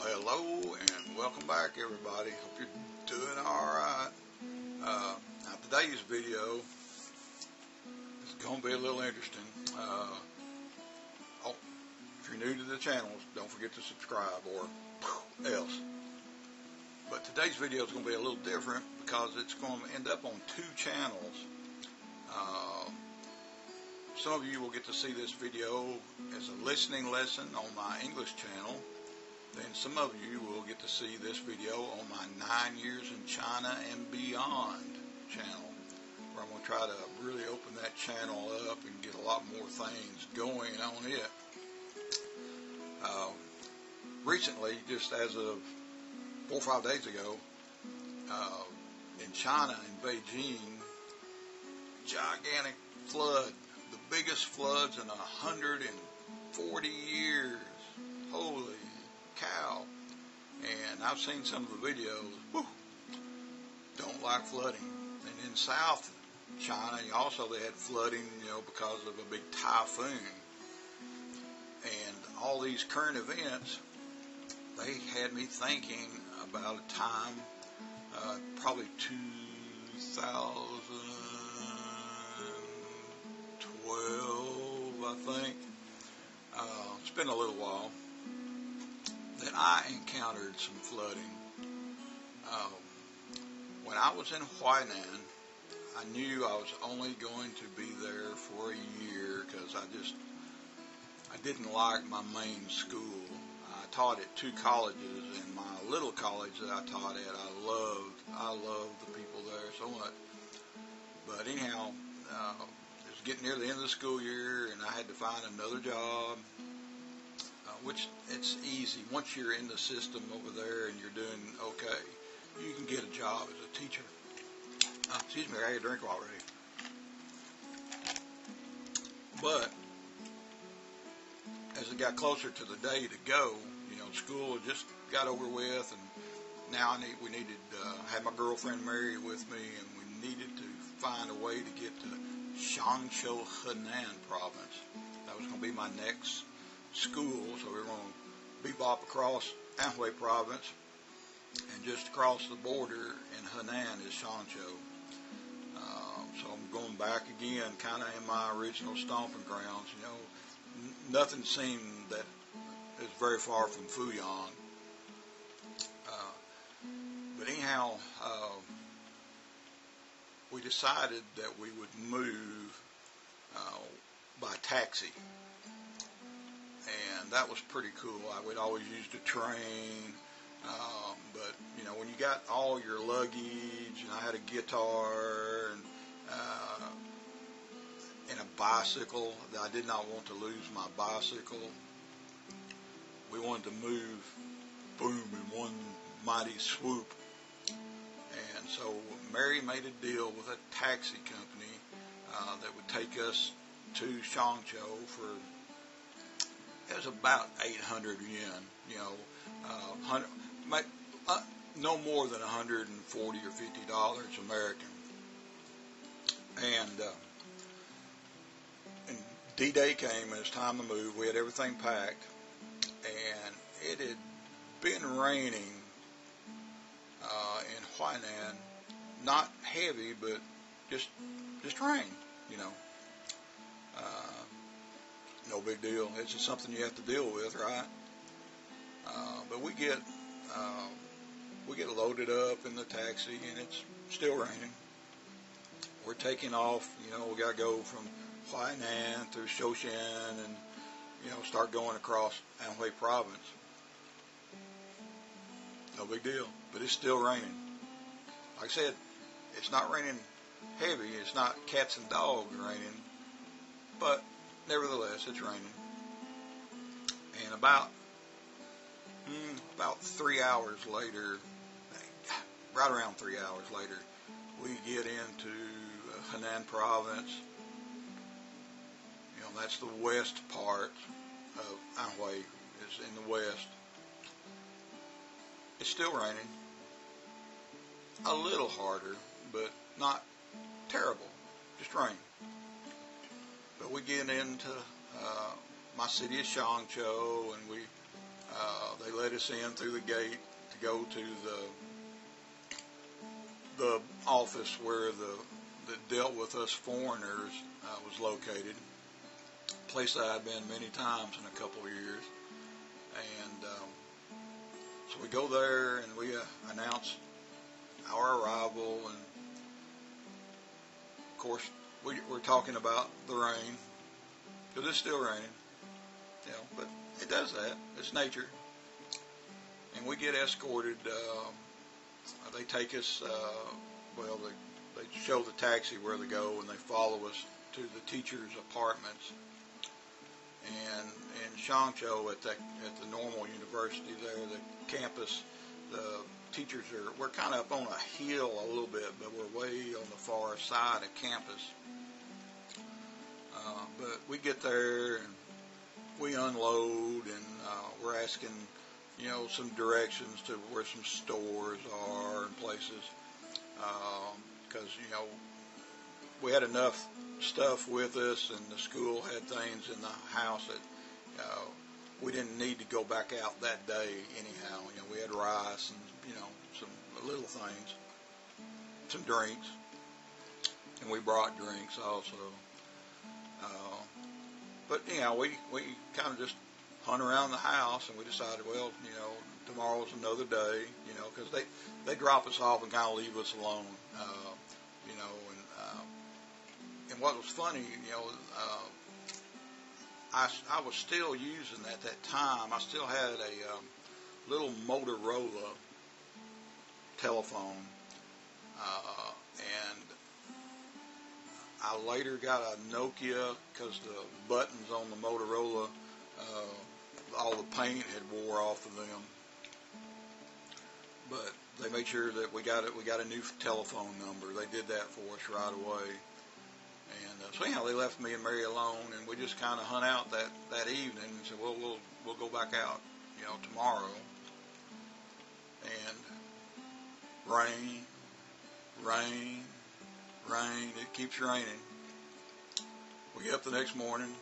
Well, hello and welcome back, everybody. Hope you're doing alright. Now, today's video is going to be a little interesting. If you're new to the channel, don't forget to subscribe or else. But today's video is going to be a little different because it's going to end up on two channels. Some of you will get to see this video as a listening lesson on my English channel. Then some of you will get to see this video on my 9 Years in China and Beyond channel, where I'm going to try to really open that channel up and get a lot more things going on it. Recently, just as of 4 or 5 days ago, in China, in Beijing, gigantic flood, the biggest floods in 140 years. Holy cow. And I've seen some of the videos. Whew, don't like flooding. And in South China also they had flooding, because of a big typhoon. And all these current events, they had me thinking about a time, probably 2012, I think. It's been a little while that I encountered some flooding. When I was in Huainan, I knew I was only going to be there for a year because I didn't like my main school. I taught at two colleges, and my little college that I taught at, I loved the people there so much. But anyhow, it was getting near the end of the school year, and I had to find another job. Which it's easy. Once you're in the system over there and you're doing okay, you can get a job as a teacher. Excuse me, I had a drink already. But as it got closer to the day to go, school just got over with, and now we needed. I had my girlfriend Mary with me, and we needed to find a way to get to Shangqiu Henan province. That was going to be my next school, so we were going to bebop across Anhui province, and just across the border in Henan is Shangqiu. So I'm going back again, kind of in my original stomping grounds. Nothing seemed that is very far from Fuyang. But anyhow, we decided that we would move by taxi. And that was pretty cool. I would always use the train, but when you got all your luggage, and I had a guitar and a bicycle, I did not want to lose my bicycle. We wanted to move, boom, in one mighty swoop. And so Mary made a deal with a taxi company that would take us to Shangqiu for. It was about 800 yen, no more than $140 or $50 American. And D-Day came, and it was time to move. We had everything packed, and it had been raining in Huainan, not heavy, but just rain, No big deal. It's just something you have to deal with, right? But we get loaded up in the taxi, and it's still raining. We're taking off. We got to go from Huainan through Shoshan and start going across Anhui province. No big deal, but it's still raining. Like I said, it's not raining heavy. It's not cats and dogs raining, but nevertheless, it's raining. And about 3 hours later, right around 3 hours later, we get into Henan province. That's the west part of Anhui. It's in the west. It's still raining. A little harder, but not terrible. Just rain. But we get into my city of Shangqiu, and they let us in through the gate to go to the office where that dealt with us foreigners was located. A place that I'd been many times in a couple of years. And so we go there and we announce our arrival, and of course we're talking about the rain, because it's still raining, but it does that. It's nature. And we get escorted. They take us, they show the taxi where to go, and they follow us to the teachers' apartments. And in Shangqiu, at the normal university there, the campus, the teachers we're kind of up on a hill a little bit, but we're way on the far side of campus. But we get there and we unload, and we're asking, some directions to where some stores are and places, because, we had enough stuff with us, and the school had things in the house that we didn't need to go back out that day anyhow. We had rice and, some little things, some drinks, and we brought drinks also. But, we kind of just hung around the house, and we decided, well, tomorrow's another day, because they drop us off and kind of leave us alone, and what was funny, I was still using at that time, I still had a little Motorola telephone, and I later got a Nokia, because the buttons on the Motorola, all the paint had wore off of them. But they made sure that we got a new telephone number. They did that for us right away. And so anyhow, they left me and Mary alone, and we just kind of hung out that evening and said, well, we'll go back out, tomorrow. And rain, it keeps raining. We get up the next morning,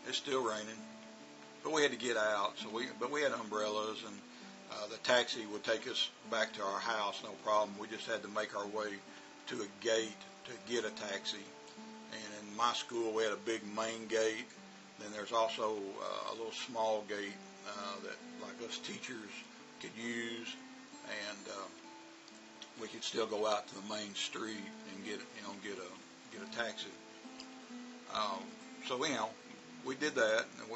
it's still raining, but we had to get out. But we had umbrellas, and the taxi would take us back to our house, no problem. We just had to make our way to a gate to get a taxi. And in my school, we had a big main gate. Then there's also a little small gate that, like us teachers, could use, and we could still go out to the main street and get a taxi. So we did that, and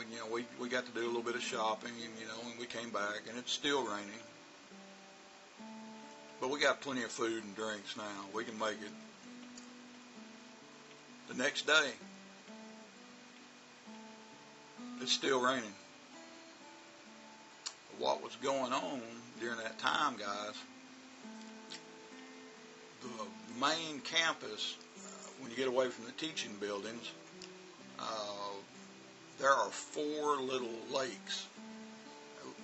we got to do a little bit of shopping, and we came back, and it's still raining. But we got plenty of food and drinks now. We can make it. The next day, it's still raining. What was going on during that time, guys, the main campus, when you get away from the teaching buildings, there are 4 little lakes.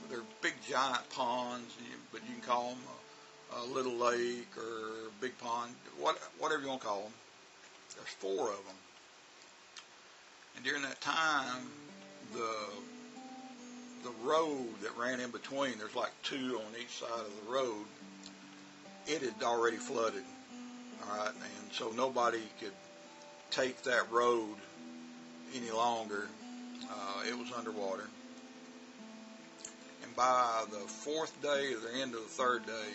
They're big giant ponds, but you can call them a little lake or big pond, whatever you want to call them. There's 4 of them. And during that time, the road that ran in between, there's like 2 on each side of the road, it had already flooded. All right, and so nobody could take that road any longer. It was underwater. And by the 4th day or the end of the 3rd day,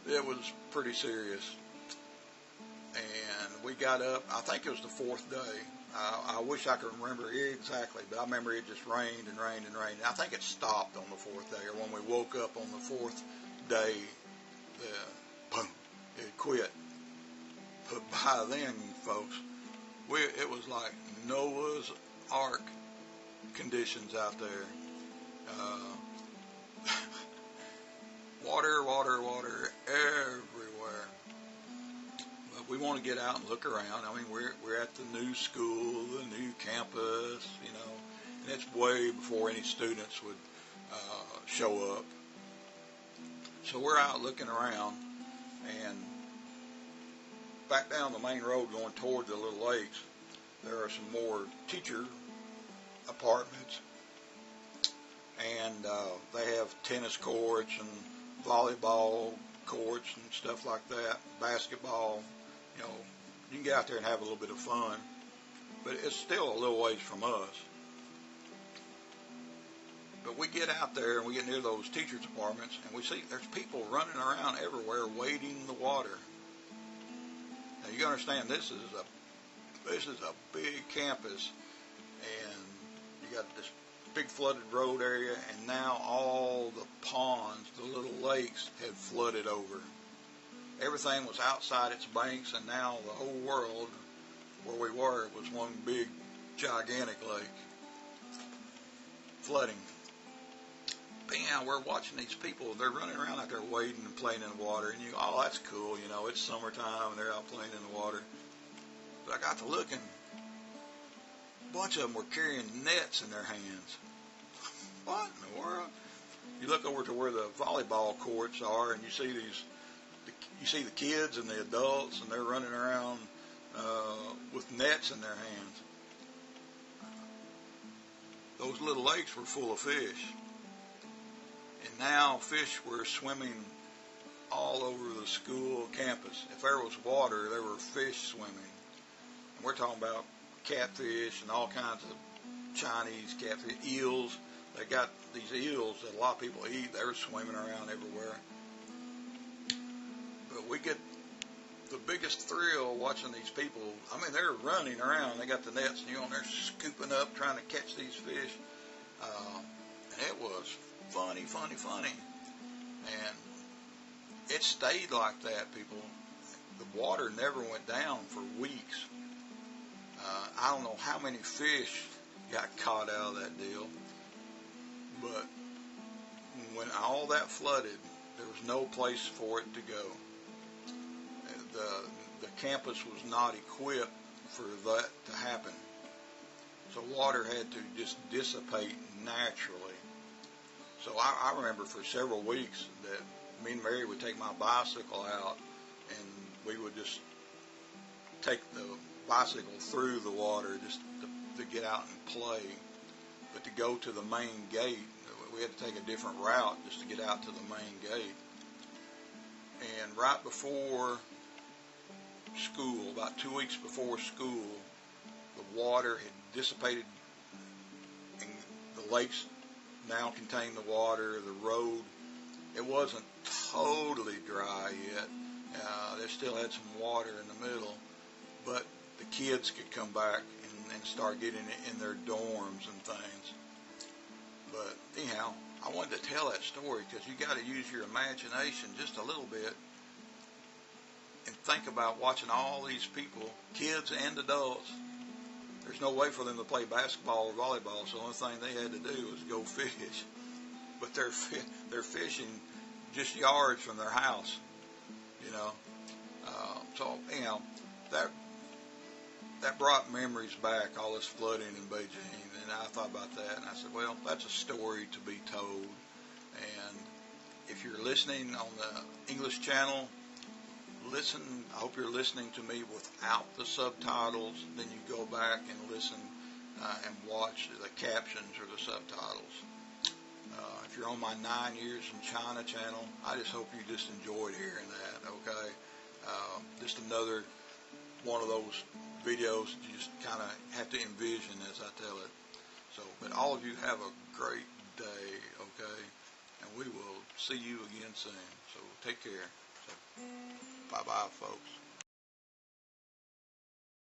it was pretty serious. And we got up, I think it was the 4th day. I wish I could remember exactly, but I remember it just rained and rained and rained. I think it stopped on the 4th day, or when we woke up on the 4th day, boom, it quit. But by then, folks, it was like Noah's Ark conditions out there. Water everywhere. But we want to get out and look around. I mean, we're at the new school, the new campus, and it's way before any students would show up. So we're out looking around, and back down the main road going toward the little lakes, there are some more teacher apartments. and they have tennis courts and volleyball courts and stuff like that, basketball. You know, you can get out there and have a little bit of fun, but it's still a little ways from us. But we get out there and we get near those teachers' apartments, and we see there's people running around everywhere wading the water. Now you understand this is a big campus, and you got this big flooded road area, and now all the ponds, the little lakes, had flooded over. Everything was outside its banks, and now the whole world where we were was one big gigantic lake flooding. But yeah, we're watching these people, they're running around out there wading and playing in the water, and you go, oh, that's cool, you know, it's summertime and they're out playing in the water. But I got to looking, a bunch of them were carrying nets in their hands. What in the world? You look over to where the volleyball courts are, and you see the kids and the adults, and they're running around with nets in their hands. Those little lakes were full of fish. And now fish were swimming all over the school campus. If there was water, there were fish swimming. And we're talking about catfish and all kinds of Chinese catfish, eels. They got these eels that a lot of people eat. They're swimming around everywhere. But we get the biggest thrill watching these people. I mean, they're running around. They got the nets, and they're scooping up, trying to catch these fish. And it was funny. And it stayed like that, people. The water never went down for weeks. I don't know how many fish got caught out of that deal. But when all that flooded, there was no place for it to go. The campus was not equipped for that to happen. So water had to just dissipate naturally. So I remember for several weeks that me and Mary would take my bicycle out, and we would just take the bicycle through the water just to get out and play. But to go to the main gate, we had to take a different route just to get out to the main gate. And right before school, about 2 weeks before school, the water had dissipated, and the lakes now contain the water. The road, it wasn't totally dry yet. There still had some water in the middle, but the kids could come back and start getting it in their dorms and things. But anyhow, I wanted to tell that story because you got to use your imagination just a little bit and think about watching all these people, kids and adults. There's no way for them to play basketball or volleyball, so the only thing they had to do was go fish. But they're fishing just yards from their house, you know. So anyhow, that brought memories back, all this flooding in Beijing, and I thought about that, and I said, well, that's a story to be told. And if you're listening on the English channel, listen. I hope you're listening to me without the subtitles. Then you go back and listen and watch the captions or the subtitles. If you're on my 9 Years in China channel, I just hope you just enjoyed hearing that, okay? Just another one of those videos that you just kind of have to envision as I tell it. So, but all of you have a great day, okay? And we will see you again soon. So take care. So, bye-bye, folks.